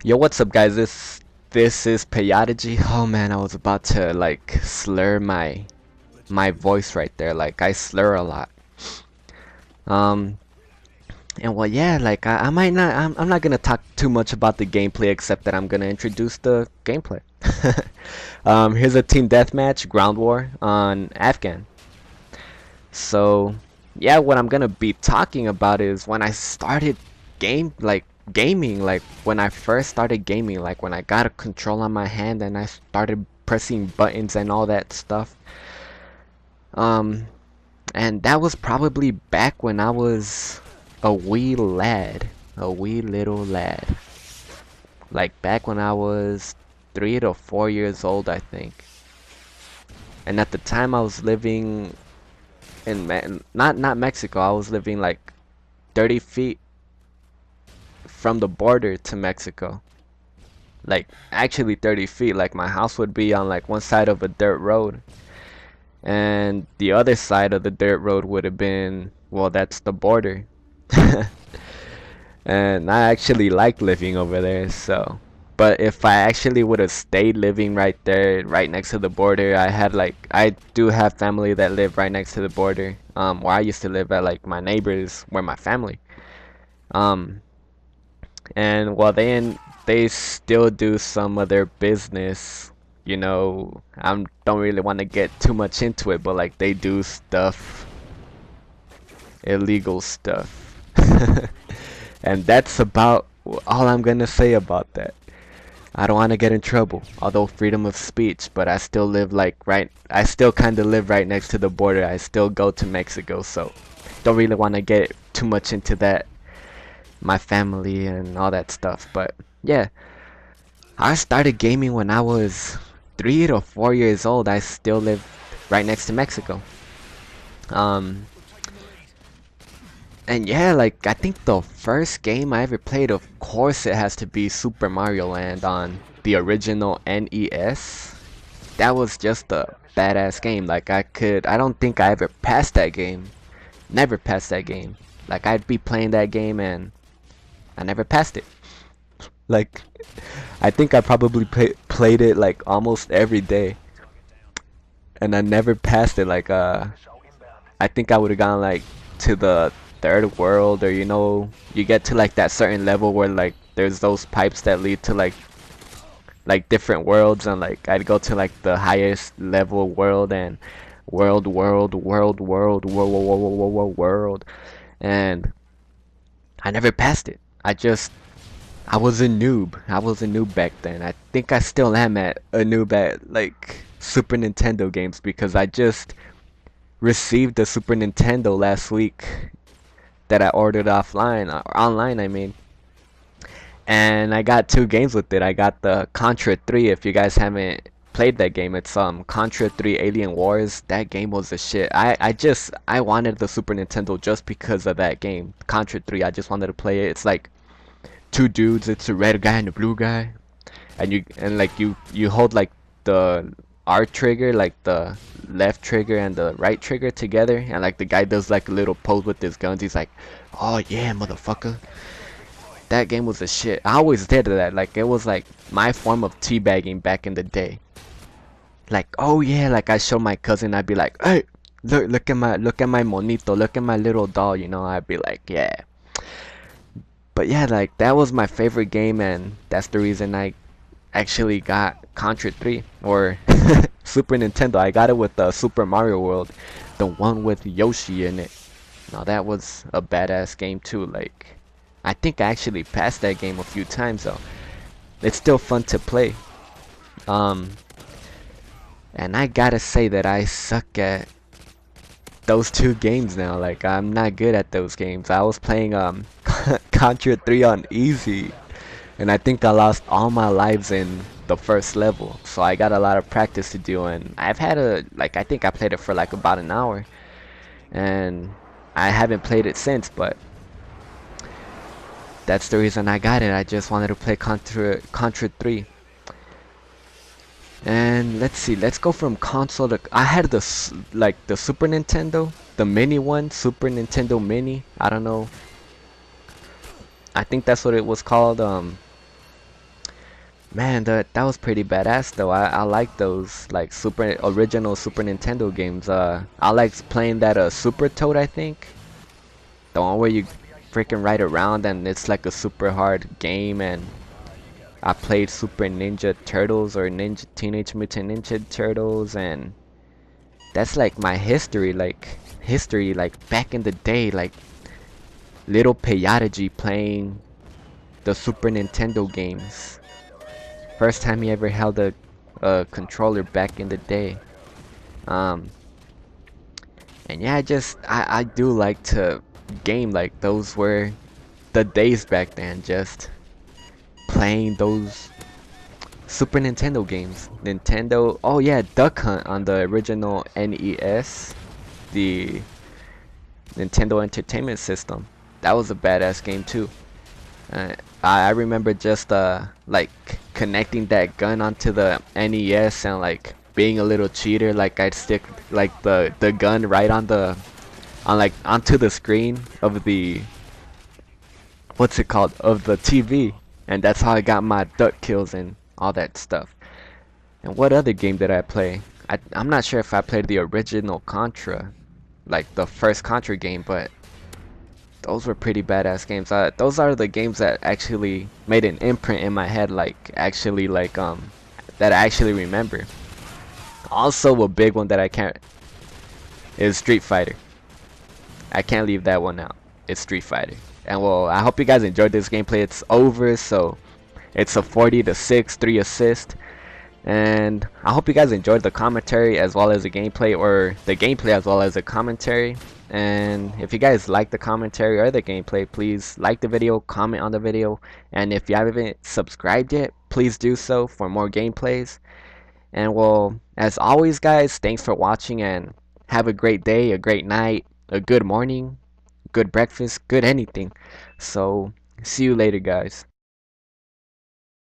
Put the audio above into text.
Yo, what's up, guys? This is Payadagy. Oh man, I was about to like slur my voice right there. Like I slur a lot. Um, and well, yeah, like I might not. I'm not gonna talk too much about the gameplay, except that I'm gonna introduce the gameplay. Here's a team deathmatch, ground war on Afghan. So, yeah, what I'm gonna be talking about is when I started gaming, like when I first started gaming, like when I got a control on my hand and I started pressing buttons and all that stuff. Um, and that was probably back when I was a wee lad, a wee little lad. Like back when I was 3 to 4 years old, I think. And at the time I was living in not Mexico. I was living like 30 feet from the border to Mexico. Like actually 30 feet. Like my house would be on like one side of a dirt road, and the other side of the dirt road would have been, well, that's the border. And I actually like living over there, so. But if I actually would have stayed living right there, right next to the border, I do have family that live right next to the border. Where I used to live at, like my neighbors were my family. Um, and while they still do some of their business, you know, I don't really want to get too much into it, but like they do stuff, illegal stuff. And that's about all I'm gonna say about that. I don't want to get in trouble, although freedom of speech, but I still kind of live right next to the border. I still go to Mexico, so don't really want to get too much into that, my family and all that stuff. But yeah, I started gaming when I was 3 to 4 years old. I still live right next to Mexico. Um, and yeah, like I think the first game I ever played, of course, it has to be Super Mario Land on the original NES. That was just a badass game. Like I don't think I ever passed that game. Never passed that game. Like I'd be playing that game and I never passed it. Like I think I probably played it like almost every day, and I never passed it. Like I think I would have gone like to the third world, or you get to like that certain level where like there's those pipes that lead to like different worlds, and like I'd go to like the highest level world, and world, and I never passed it. I was a noob. I was a noob back then. I think I still am a noob at like Super Nintendo games, because I just received the Super Nintendo last week that I ordered offline, or online, I mean. And I got two games with it. I got the Contra 3. If you guys haven't played that game, it's Contra 3 Alien Wars. That game was the shit. I wanted the Super Nintendo just because of that game. Contra 3. I just wanted to play it. It's like two dudes. It's a red guy and a blue guy. And you hold like the R trigger, like the left trigger and the right trigger together, and like the guy does like a little pose with his guns. He's like, "Oh yeah, motherfucker." That game was a shit. I always did that. Like it was like my form of teabagging back in the day. Like, oh yeah, like I show my cousin, I'd be like, "Hey, look at my monito, look at my little doll," I'd be like, "Yeah." But yeah, like that was my favorite game, and that's the reason I actually got Contra 3, or Super Nintendo. I got it with Super Mario World, the one with Yoshi in it. Now that was a badass game too. Like I think I actually passed that game a few times though. It's still fun to play. Um, and I gotta say that I suck at those two games now. Like I'm not good at those games. I was playing Contra 3 on easy, and I think I lost all my lives in the first level. So I got a lot of practice to do, and I think I played it for like about an hour, and I haven't played it since, but that's the reason I got it. I just wanted to play Contra 3. And let's see, let's go from console to, I had the Super Nintendo, the mini one, Super Nintendo Mini. I don't know. I think that's what it was called. Man, that was pretty badass though. I like those like super original Super Nintendo games. I like playing that Super Toad, I think. The one where you freaking ride around and it's like a super hard game. And I played Super Ninja Turtles or Ninja Teenage Mutant Ninja Turtles, and that's like my history like back in the day, like little Peyadaji playing the Super Nintendo games. First time he ever held a controller back in the day. Um, and yeah, I do like to game. Like those were the days back then, just playing those Super Nintendo games. Nintendo, oh yeah, Duck Hunt on the original NES, the Nintendo Entertainment System. That was a badass game too. Uh, I remember just like connecting that gun onto the NES and like being a little cheater. Like I'd stick like the gun right on the on like onto the screen of the what's it called of the TV, and that's how I got my duck kills and all that stuff. And what other game did I play? I'm not sure if I played the original Contra, like the first Contra game, but those were pretty badass games. Those are the games that actually made an imprint in my head, like actually like that I actually remember. Also, a big one that I can't is Street Fighter. I can't leave that one out. It's Street Fighter. And well, I hope you guys enjoyed this gameplay. It's over, so it's a 40-6, 3 assists. And I hope you guys enjoyed the commentary as well as the gameplay, or the gameplay as well as the commentary. And if you guys like the commentary or the gameplay, please like the video, comment on the video, and if you haven't subscribed yet, please do so for more gameplays. And well, as always guys, thanks for watching and have a great day, a great night, a good morning, good breakfast, good anything. So see you later guys.